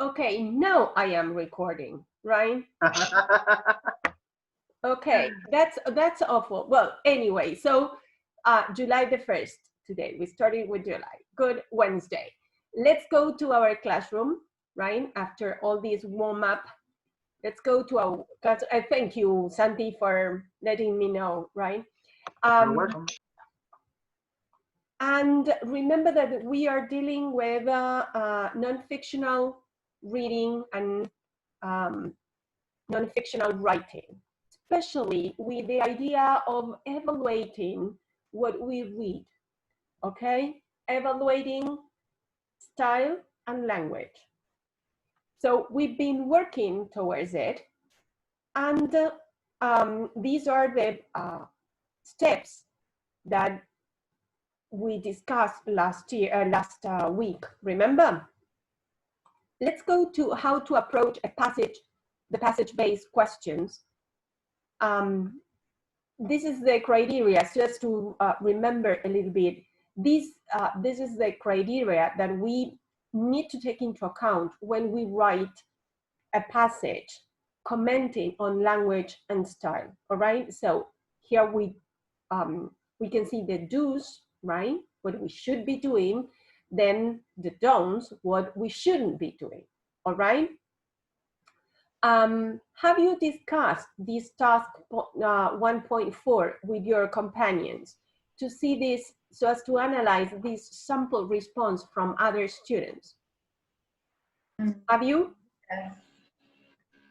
Okay, now I am recording, right? Okay, that's awful. Well, anyway, so July the 1st today. We started with July. Good Wednesday. Let's go to our classroom, right? After all this warm up, let's go to our class. Thank you, Santi, for letting me know, right? You're welcome. And remember that we are dealing with non-fictional reading and non-fictional writing, especially with the idea of evaluating what we read, okay? Evaluating style and language. So we've been working towards it, and these are the steps that we discussed last week, remember? Let's go to how to approach a passage, the passage-based questions. This is the criteria, just to remember a little bit. This is the criteria that we need to take into account when we write a passage commenting on language and style, all right? So here we can see the do's, right? What we should be doing, then the don'ts, what we shouldn't be doing, all right? Have you discussed this task 1.4 with your companions to see this, so as to analyze this sample response from other students? Have you?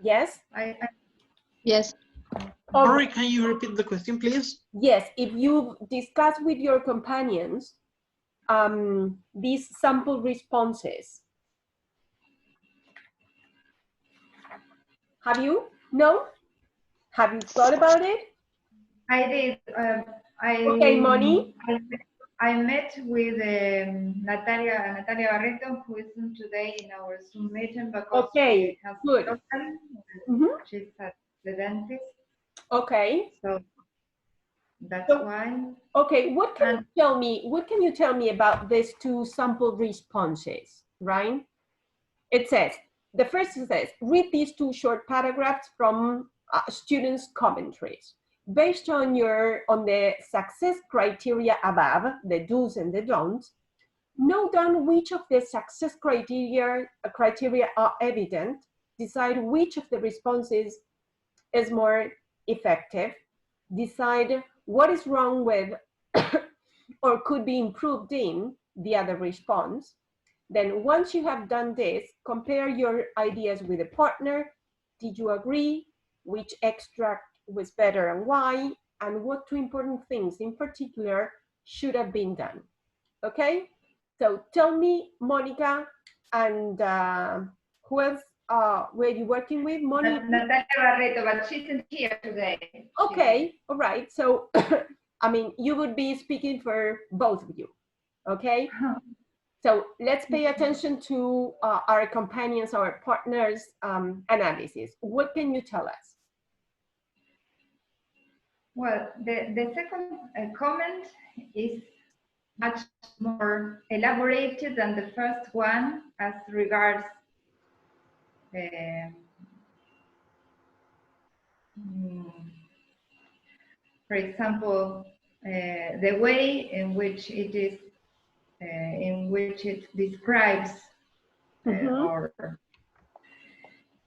Yes? Yes. Sorry, can you repeat the question, please? Yes, if you discuss with your companions these sample responses. Have you? No? Have you thought about it? I did. Okay, Moni? I met with Natalia Barreto, who isn't today in our Zoom meeting because okay, she has good. She's at the dentist. Okay. So that's why. Okay, what can you tell me? What can you tell me about these two sample responses, right? It says, the first says, read these two short paragraphs from students' commentaries. Based on the success criteria above, the do's and the don'ts, note down which of the success criteria are evident, decide which of the responses is more effective, decide what is wrong with or could be improved in the other response. Then once you have done this, compare your ideas with a partner. Did you agree? Which extract was better and why? And what two important things in particular should have been done? Okay? So tell me, Monica, and who else were you working with? Monica? Natalia Barreto, but she isn't here today. Okay, all right. So, I mean, you would be speaking for both of you, okay? So let's pay attention to our companions, our partners' analysis. What can you tell us? Well, the second comment is much more elaborated than the first one as regards for example, the way in which it is, in which it describes, or,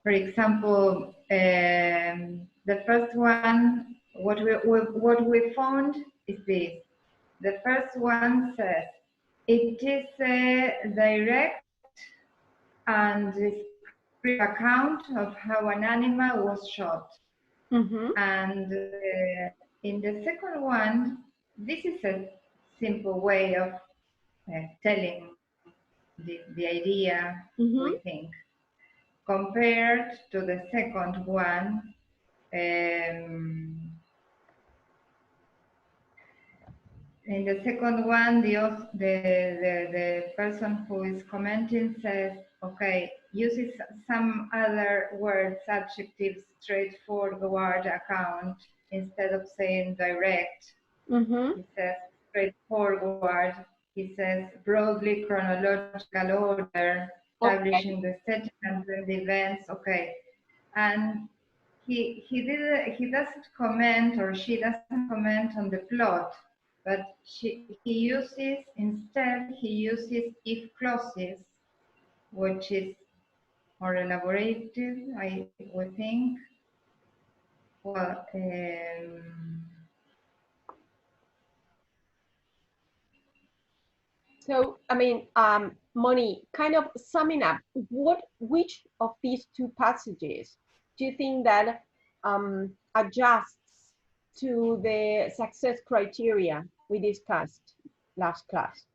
for example, the first one, what we found is this. The first one says, it is a direct and descriptive account of how an animal was shot. And in the second one, this is a simple way of telling the idea, we think. Compared to the second one, in the second one, the person who is commenting says, okay, uses some other words, adjectives, straightforward account, instead of saying direct. He says straightforward. He says broadly chronological order. establishing the setting and then the events. Okay, and he doesn't comment, or she doesn't comment on the plot, but he uses if clauses, which is more elaborated, I would think. Well, So, I mean, Moni, kind of summing up, which of these two passages do you think that adjusts to the success criteria we discussed last class?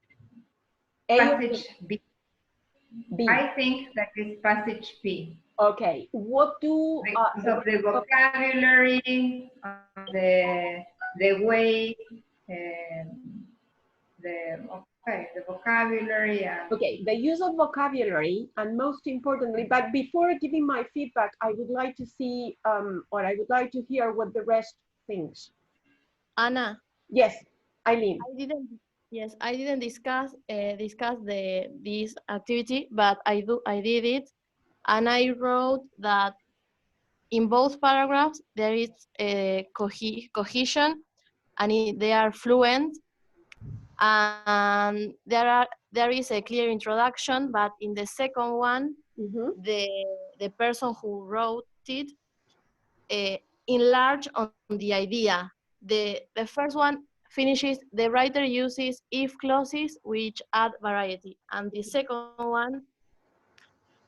A or passage B. B? I think that is passage B. Okay, what do Because of the vocabulary, the way, the vocabulary and okay, the use of vocabulary, and most importantly, but before giving my feedback, I would like to see, or I would like to hear what the rest thinks. Anna, Yes, Eileen. I didn't discuss this activity, but I did it, and I wrote that in both paragraphs there is a cohesion, and they are fluent, and there is a clear introduction. But in the second one, the person who wrote it enlarge on the idea. The first one finishes, the writer uses if clauses which add variety, and the second one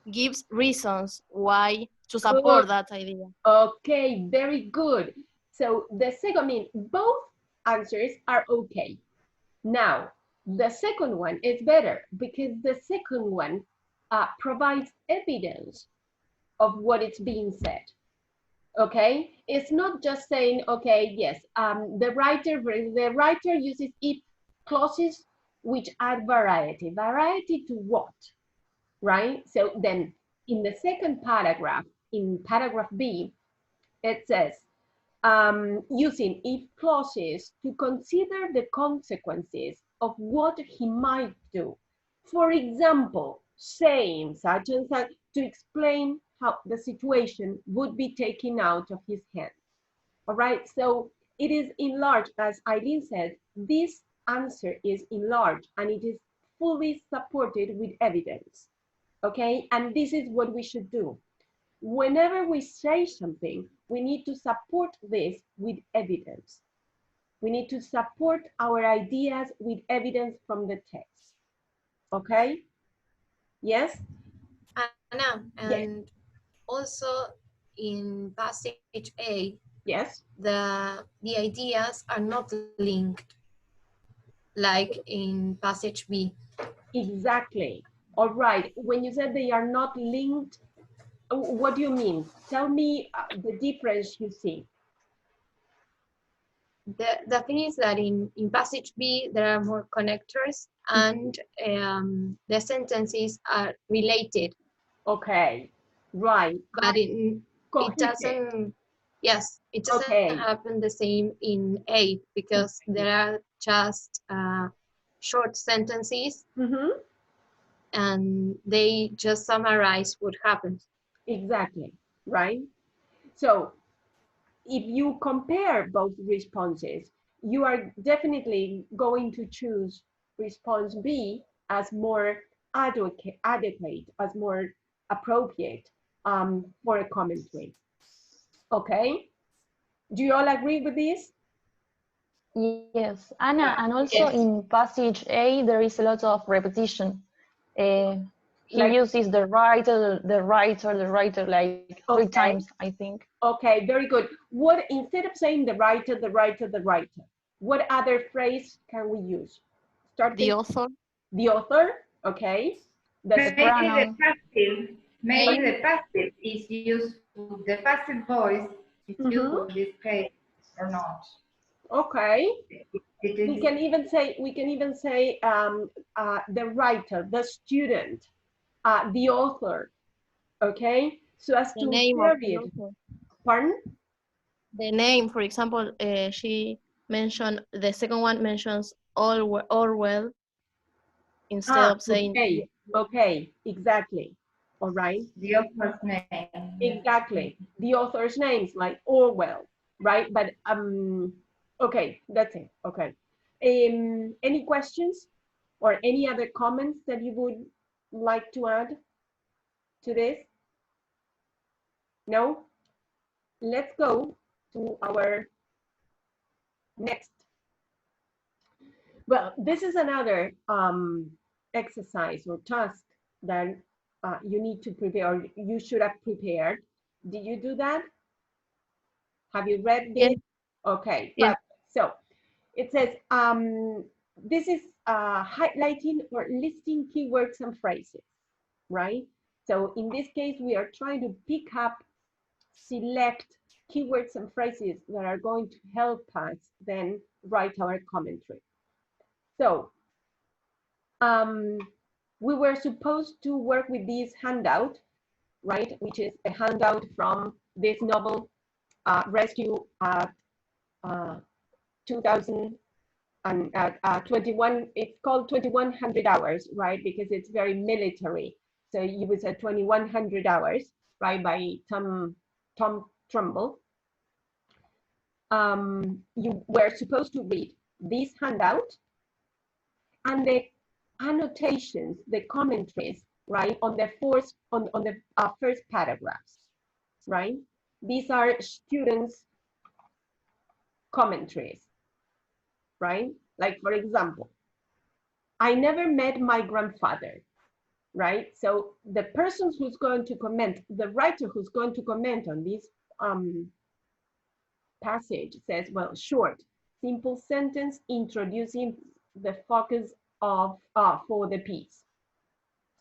gives reasons why to support that idea. Okay, very good. So the second, I mean, both answers are okay. Now, the second one is better because the second one provides evidence of what is being said. Okay, it's not just saying, okay, yes, the writer uses if clauses which add variety. Variety to what, right? So then in the second paragraph, in paragraph B, it says, using if clauses to consider the consequences of what he might do. For example, saying such and such to explain how the situation would be taken out of his hands. All right, so it is enlarged, as Eileen said, this answer is enlarged and it is fully supported with evidence. Okay, and this is what we should do. Whenever we say something, we need to support this with evidence. We need to support our ideas with evidence from the text. Okay? Yes? Anna, Yes. and also in passage A, Yes. the ideas are not linked like in passage B. Exactly. All right. When you said they are not linked, what do you mean? Tell me the difference you see. The thing is that in passage B, there are more connectors and the sentences are related. Okay, right. But it doesn't, yes, it doesn't happen the same in A because there are just short sentences and they just summarize what happens. Exactly, right? So if you compare both responses, you are definitely going to choose response B as more adequate, as more appropriate for a commentary. Okay? Do you all agree with this? Yes, Anna, and also in passage A, there is a lot of repetition. He uses the writer, like 3 times, I think. Okay, very good. What, instead of saying the writer, what other phrase can we use? Start the author. The author, okay. Maybe the passive is useful. The passive voice is useful in this case or not. Okay. We can even say the writer, the student, the author. Okay. So as the to name of the author. Pardon? The name, for example, she mentioned, the second one mentions Orwell instead of saying Okay, exactly. All right. The author's name. Exactly. The author's names like Orwell, right? But okay, that's it. Okay. Any questions or any other comments that you would like to add to this? No? Let's go to our next. Well, this is another exercise or task that you need to prepare, or you should have prepared. Did you do that? Have you read this? Yes. Okay, Yes. so it says, this is highlighting or listing keywords and phrases, right? So in this case, we are trying to pick up, select keywords and phrases that are going to help us then write our commentary. So we were supposed to work with this handout, right? Which is a handout from this novel, Rescue at 2021. It's called 2100 hours, right? Because it's very military. So you would say 2100 hours, right? By Tom Trumbull. You were supposed to read this handout and the annotations, the commentaries, right, on the first paragraphs, right? These are students' commentaries, right? Like, for example, I never met my grandfather, right? So the person who's going to comment, the writer who's going to comment on this passage says, well, short, simple sentence introducing the focus of for the piece.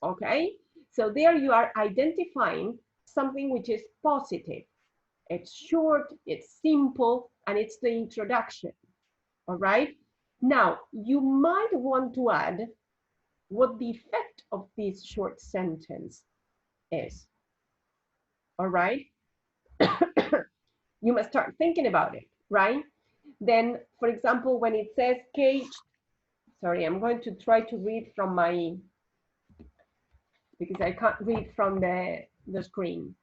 Okay, so there you are identifying something which is positive. It's short, it's simple, and it's the introduction. All right, now you might want to add what the effect of this short sentence is. All right, you must start thinking about it, right? Then, for example, when it says caged, sorry, I'm going to try to read from my, because I can't read from the screen.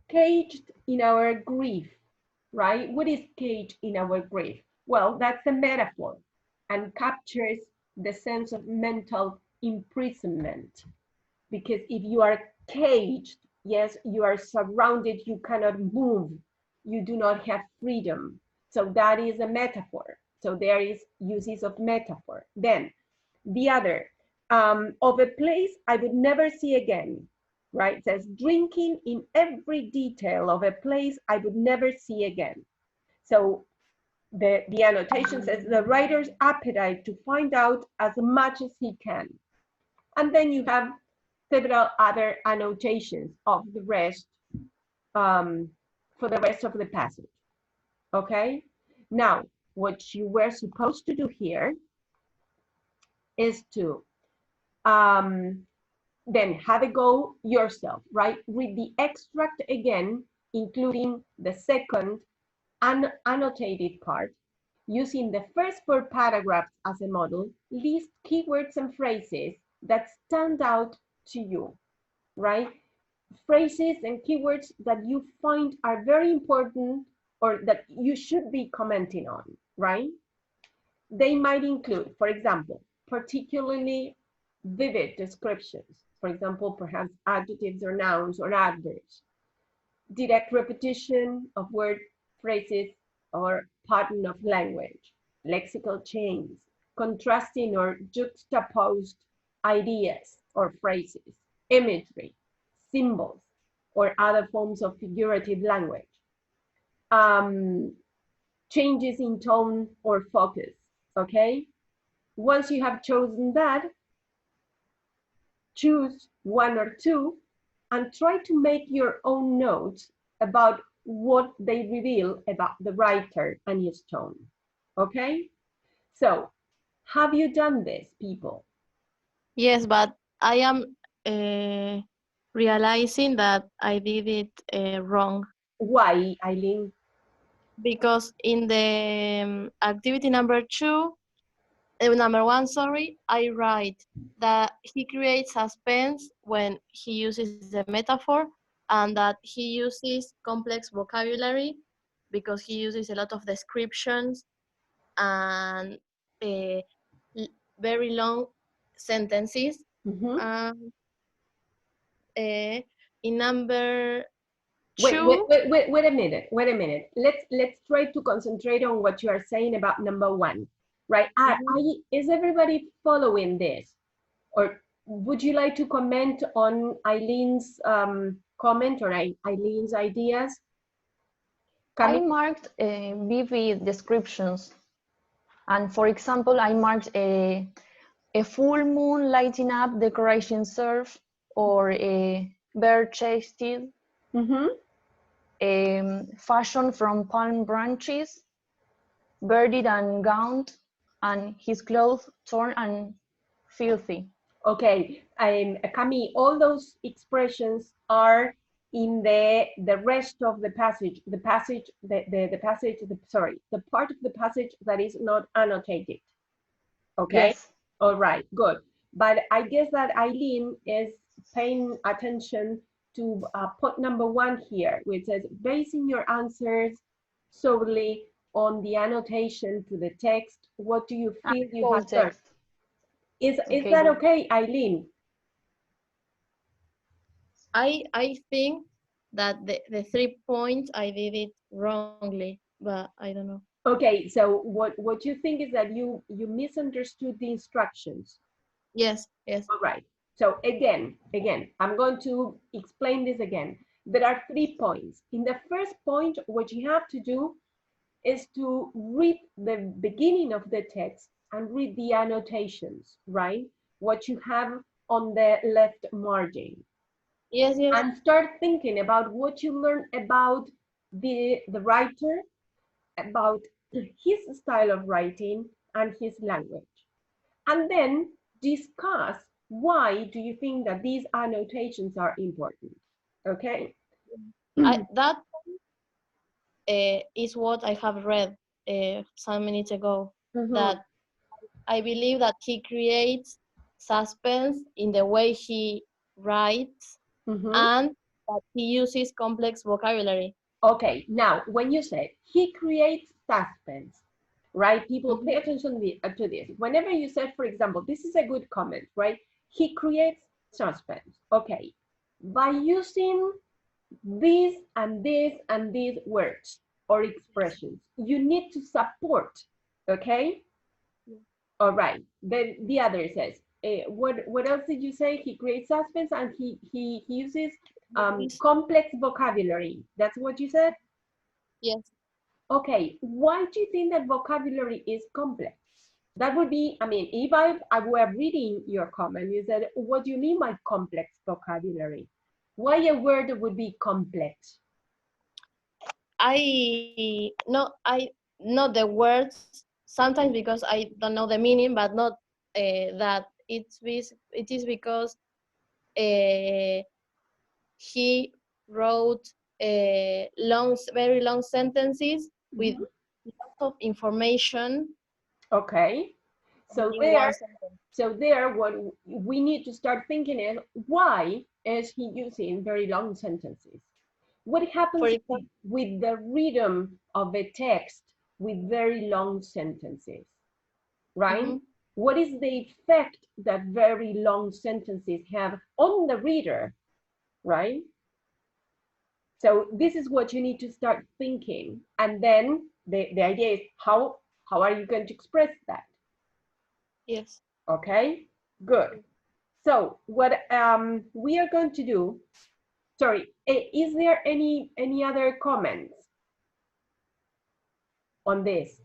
Caged in our grief, right? What is caged in our grief? Well, that's a metaphor and captures the sense of mental imprisonment. Because if you are caged, yes, you are surrounded, you cannot move, you do not have freedom. So that is a metaphor. So there is uses of metaphor. Then the other, of a place I would never see again, right? It says drinking in every detail of a place I would never see again. So the annotation says the writer's appetite to find out as much as he can. And then you have several other annotations of the rest, for the rest of the passage. Okay? Now, what you were supposed to do here is to then have a go yourself, right? Read the extract again, including the second annotated part. Using the first 4 paragraphs as a model, list keywords and phrases that stand out to you, right? Phrases and keywords that you find are very important or that you should be commenting on, right? They might include, for example, particularly vivid descriptions. For example, perhaps adjectives or nouns or adverbs. Direct repetition of word, phrases, or pattern of language. Lexical chains. Contrasting or juxtaposed ideas or phrases. Imagery, symbols, or other forms of figurative language. Changes in tone or focus, okay? Once you have chosen that, choose 1 or 2 and try to make your own notes about what they reveal about the writer and his tone, okay? So, have you done this, people? Yes, but I am realizing that I did it wrong. Why, Eileen? because in the activity number one, sorry, I write that he creates suspense when he uses the metaphor, and that he uses complex vocabulary because he uses a lot of descriptions and very long sentences. In number two, wait a minute. Let's try to concentrate on what you are saying about number one, right? Is everybody following this? Or would you like to comment on Eileen's comment or Eileen's ideas? I marked vivid descriptions. And for example, I marked a full moon lighting up the Croatian surf, or a bird chased, fashion from palm branches, bearded and gowned, and his clothes torn and filthy. Okay, Cami, all those expressions are in the rest of the passage, the part of the passage that is not annotated. Okay, yes. All right, good. But I guess that Eileen is paying attention to point number one here, which says basing your answers solely on the annotation to the text. What do you feel you have learned? Is that okay, Eileen? I think that the 3 points I did it wrongly, but I don't know. Okay, so what you think is that you misunderstood the instructions. Yes. All right. So again, I'm going to explain this again. There are 3 points. In the first point, what you have to do is to read the beginning of the text and read the annotations, right? What you have on the left margin. Yes. And start thinking about what you learned about the writer, about his style of writing and his language. And then discuss why do you think that these annotations are important, okay? That is what I have read some minutes ago, that I believe that he creates suspense in the way he writes, and that he uses complex vocabulary. Okay, now when you say he creates suspense, right? People pay attention to this. Whenever you say, for example, this is a good comment, right? He creates suspense. Okay, by using these and these and these words or expressions, you need to support, okay? All right, then the other says, what else did you say? He creates suspense and he uses complex vocabulary. That's what you said? Yes. Okay, why do you think that vocabulary is complex? That would be, I mean, if I were reading your comment, you said, what do you mean by complex vocabulary? Why a word would be complex? I know the words sometimes because I don't know the meaning, but not that it is because he wrote very long sentences with lots of information. Okay, so there what we need to start thinking is, why is he using very long sentences? What happens with the rhythm of a text with very long sentences, right? What is the effect that very long sentences have on the reader, right? So this is what you need to start thinking. And then the idea is, how are you going to express that? Yes. Okay, good. So what we are going to do, sorry, is there any other comments on this?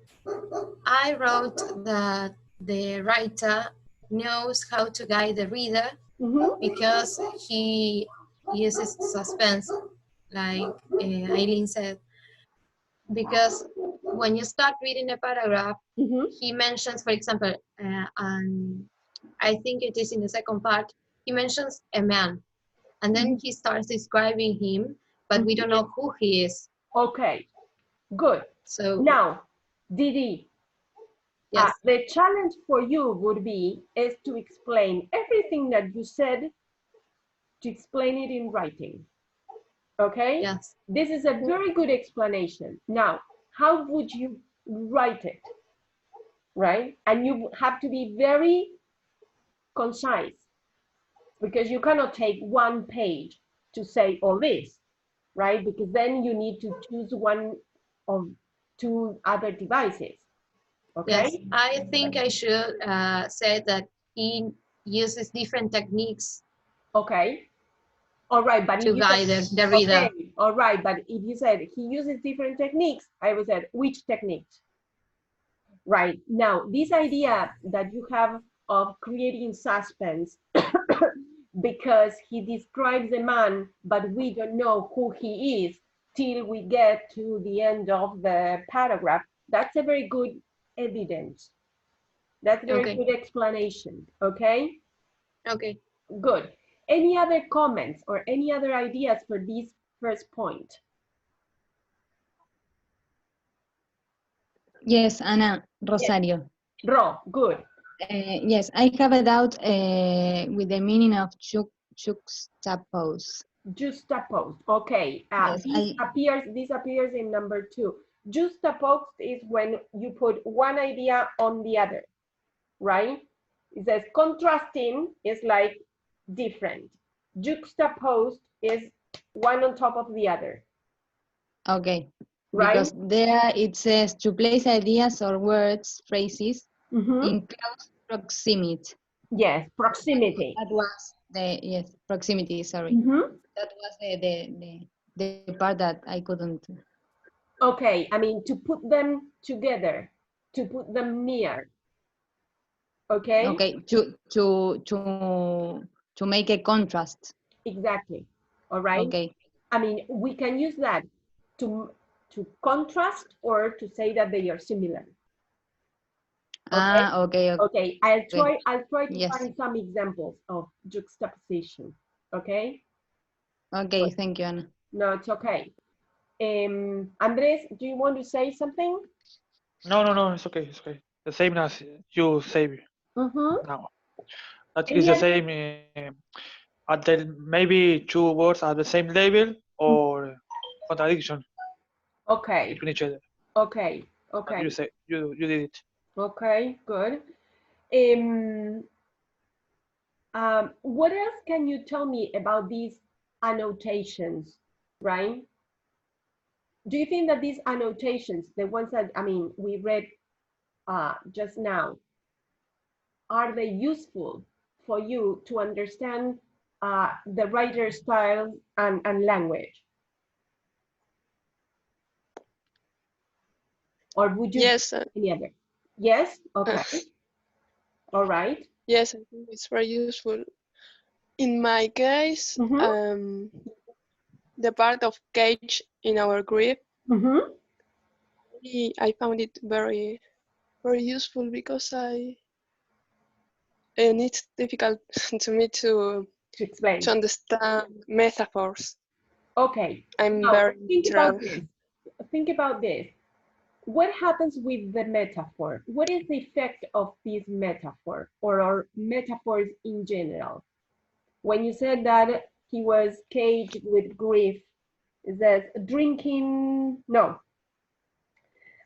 I wrote that the writer knows how to guide the reader because he uses suspense, like Eileen said. Because when you start reading a paragraph, he mentions, for example, and I think it is in the second part, he mentions a man, and then he starts describing him, but we don't know who he is. Okay, Good. So Now, Didi, yes, the challenge for you would be is to explain everything that you said, to explain it in writing. Okay? yes. This is a very good explanation. Now, how would you write it? Right? And you have to be very concise, because you cannot take one page to say all this, right? Because then you need to choose one of two other devices. Okay? Yes, I think I should say that he uses different techniques Okay. All right, but to if you guide said, the reader. okay, all right, but if you said he uses different techniques, I would say which techniques? Right. Now, this idea that you have of creating suspense because he describes a man, but we don't know who he is till we get to the end of the paragraph, that's a very good evidence. That's a very Okay. good explanation, okay? Okay. Good. Any other comments or any other ideas for this first point? Yes, Ana, Rosario. Ro, good. Yes, I have a doubt with the meaning of juxtapose. Juxtaposed. Okay. Yes, This appears in number 2. Juxtaposed is when you put one idea on the other, right? It says contrasting is like different. Juxtaposed is one on top of the other, okay. right? Because there it says to place ideas or words, phrases in close proximity. Yes, proximity. That was proximity, sorry. That was the part that I couldn't. Okay, I mean to put them together, to put them near. Okay? Okay, to make a contrast. Exactly. All right? Okay. I mean, we can use that to contrast or to say that they are similar. Okay? Okay. Okay, I'll try to Yes. find some examples of juxtaposition. Okay? Okay, thank you, Ana. No, it's okay. Andres, do you want to say something? No, it's okay, it's okay. The same as you say now. That is the same. At the maybe two words at the same level or contradiction Okay. between each other. Okay. But Okay. you say you did it. Okay, good. What else can you tell me about these annotations, right? Do you think that these annotations, the ones that, I mean, we read just now, are they useful for you to understand the writer's style and language? Or would you Yes. any other? Yes? Okay. All right. Yes, I think it's very useful. In my case, the part of cage in our group, I found it very, very useful because and it's difficult to me to explain, to understand metaphors. Okay. I'm Now, very think about trouble. this. Think about this. What happens with the metaphor? What is the effect of this metaphor or metaphors in general? When you said that he was caged with grief, is that drinking? No.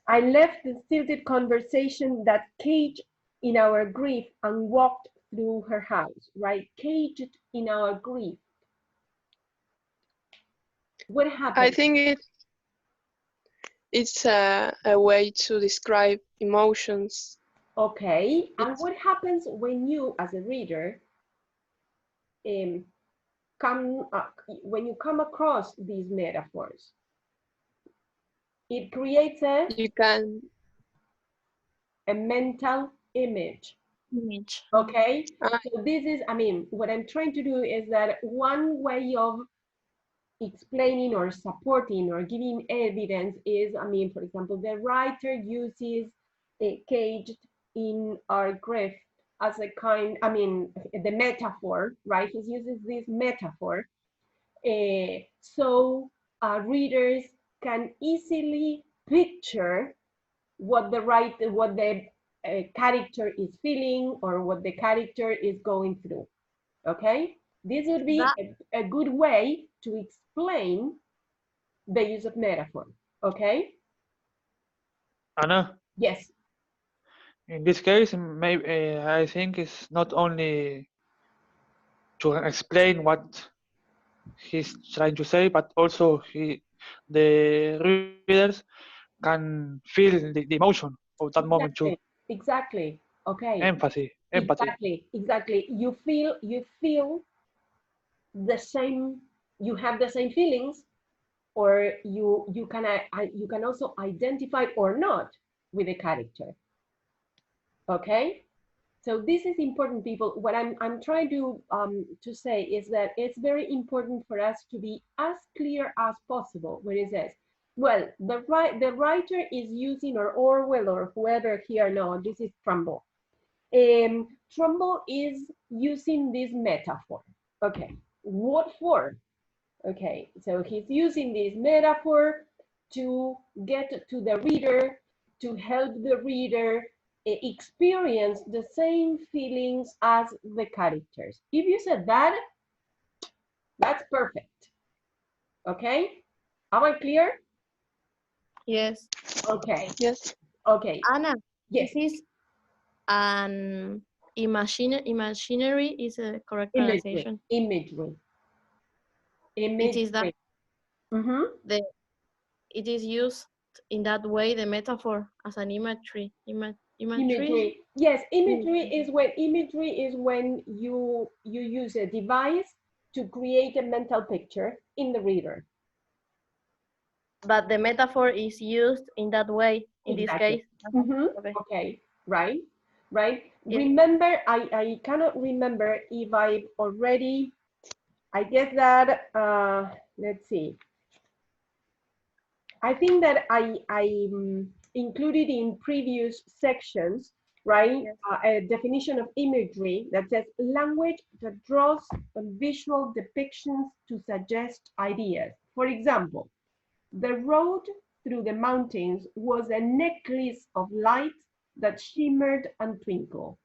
I left the stilted conversation that caged in our grief and walked through her house, right? Caged in our grief. What happened? I think it's a way to describe emotions. Okay, and what happens when you, as a reader, when you come across these metaphors? It creates a mental image. Okay, so this is, I mean, what I'm trying to do is that one way of explaining or supporting or giving evidence is, I mean, for example, the writer uses a caged in our grief as a kind, I mean, the metaphor, right? He uses this metaphor so readers can easily picture what the character is feeling or what the character is going through. Okay, this would be a good way to explain the use of metaphor. Okay. Anna? Yes. In this case, maybe I think it's not only to explain what he's trying to say, but also the readers can feel the emotion of that moment too. Exactly. Okay. Empathy. Exactly. You feel the same. You have the same feelings, or you can also identify or not with the character. Okay. So this is important, people. What I'm trying to say is that it's very important for us to be as clear as possible when it says, well, the writer is using, or Orwell or whoever here, no, this is Trumbull. Trumbull is using this metaphor. Okay, what for? Okay, so he's using this metaphor to get to the reader, to help the reader experience the same feelings as the characters. If you said that, that's perfect. Okay, am I clear? Yes. Okay. Yes. Okay. Anna, yes. This is an imaginary is a correct pronunciation. Imagery. It is that it is used in that way, the metaphor as an imagery. Imagery. Yes, imagery is when you use a device to create a mental picture in the reader. But the metaphor is used in that way in this case. Okay, right. Yes. Remember, I cannot remember if I already, I guess that, let's see. I think that I included in previous sections, right, yes. A definition of imagery that says language that draws visual depictions to suggest ideas. For example, the road through the mountains was a necklace of lights that shimmered and twinkled.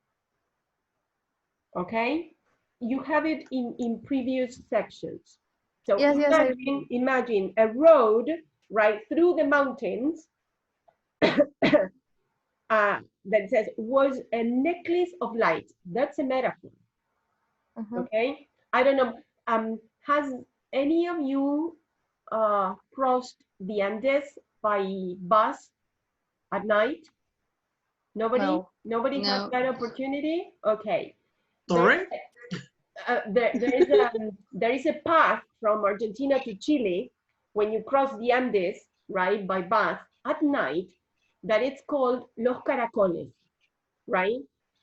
Okay, you have it in previous sections. So yes, imagine a road right through the mountains that says was a necklace of lights. That's a metaphor. Okay, I don't know. Has any of you crossed the Andes by bus at night? Nobody? No. Nobody had that opportunity? Okay. Sorry? There is a path from Argentina to Chile when you cross the Andes, right, by bus at night, that it's called Los Caracoles, right?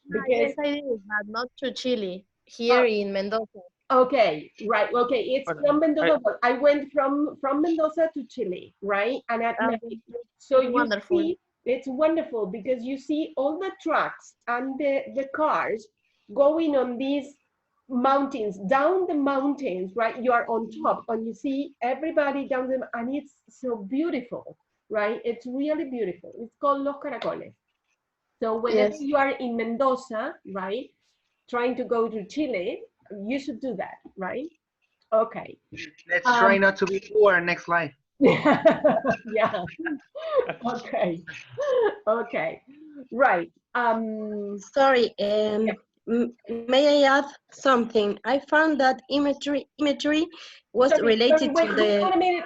Because yes, I did, but not to Chile, here in Mendoza. Okay, right, okay, it's from Mendoza. I went from Mendoza to Chile, right? And at night, so you see, it's wonderful because you see all the trucks and the cars going on these mountains, down the mountains, right? You are on top and you see everybody down them, and it's so beautiful, right? It's really beautiful. It's called Los Caracoles. So whenever you are in Mendoza, right, trying to go to Chile, you should do that, right? Okay. Let's try not to be poor next slide. Yeah. Okay. Okay. Right. Sorry. May I add something? I found that imagery was related to the.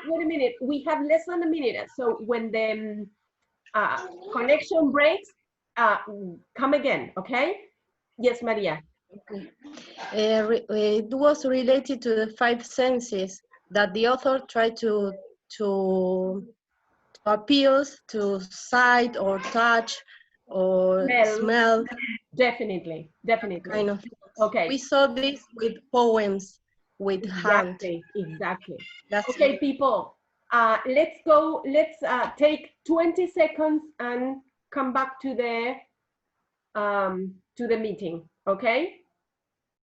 Wait a minute. We have less than a minute. So when the connection breaks, come again. Okay. Yes, Maria. Okay. It was related to the 5 senses that the author tried to appeal to sight or touch or smell. Definitely. Kind of. Okay. We saw this with poems, with hand. Exactly. That's okay, people. Let's go. Let's take 20 seconds and come back to the meeting. Okay.